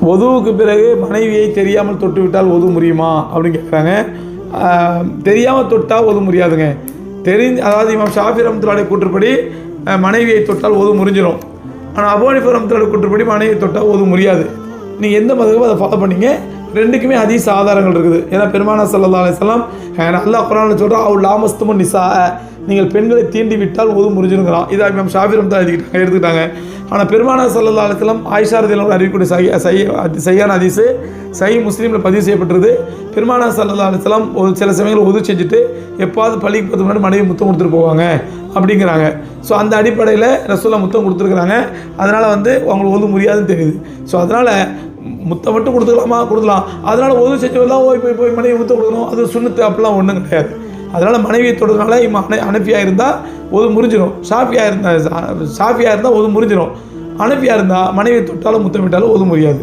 ஒதுவுக்கு பிறகு மனைவியை தெரியாமல் தொட்டு விட்டால் ஒது முடியுமா அப்படின்னு கேட்குறாங்க. தெரியாமல் தொட்டால் ஒது முடியாதுங்க. அதாவது இமாம் ஷாஃபி ரஹ்மத்துல்லாஹி கூற்றுப்படி மனைவியை தொட்டால் ஒது முறிஞ்சிடும். ஆனால் அபூ ஹனீஃபா ரஹ்மத்துல்லாஹி கூற்றுப்படி மனைவியை தொட்டால் ஒது முடியாது. நீங்கள் எந்த மதகமோ அதை ஃபாலோ பண்ணிங்க. ரெண்டுக்குமே ஹதீஸ் ஆதாரங்கள் இருக்குது. ஏன்னா பெருமானார் ஸல்லல்லாஹு அலைஹி வஸல்லம் அல்லாஹ் குர்ஆனில் சொல்கிறா அவ் லாமஸ்துமுன் நிசா, நீங்கள் பெண்களை தீண்டி விட்டால் ஒது முறிஞ்சிருங்கிறான். இதை இமாம் ஷாஃபி ரஹ்மத்துல்லாஹி எடுத்துக்கிட்டாங்க. ஆனால் பெருமானார் ஸல்லல்லாஹு அலைஹி வஸல்லம் ஆயிஷா ரலியல்லாஹு அறிவிக்கூடிய சஹீஹான ஹதீஸ் சஹீஹ் முஸ்லீமில் பதிவு செய்யப்பட்டிருது. பெருமானார் ஸல்லல்லாஹு அலைஹி வஸல்லம் ஒரு சில சமயங்கள் ஒது செஞ்சுட்டு எப்பாவது பள்ளிக்கு போகிறது முன்னாடி மனைவி முத்தம் கொடுத்துட்டு போவாங்க அப்படிங்கிறாங்க. ஸோ அந்த அடிப்படையில் ரசூலுல்லாஹ் முத்தம் கொடுத்துருக்குறாங்க. அதனால் அவங்களுக்கு ஒது முடியாதுன்னு தெரியுது. ஸோ அதனால் முத்தம் மட்டும் கொடுக்கலாம். அதனால் ஒது செஞ்சவெல்லாம் போய் மனைவி முத்தம் கொடுக்கணும், அது சுன்னத்து அப்படிலாம் ஒன்றும் கிடையாது. அதனால் மனைவியை தொடுறதுனால அனஃபியாக இருந்தால் ஒது முறிஞ்சிடும். ஷாஃபியாக இருந்தால் ஒது முறிஞ்சிடும். அனஃபியாக இருந்தால் மனைவியை தொட்டாலும் முத்தமிட்டாலும் ஒது முடியாது.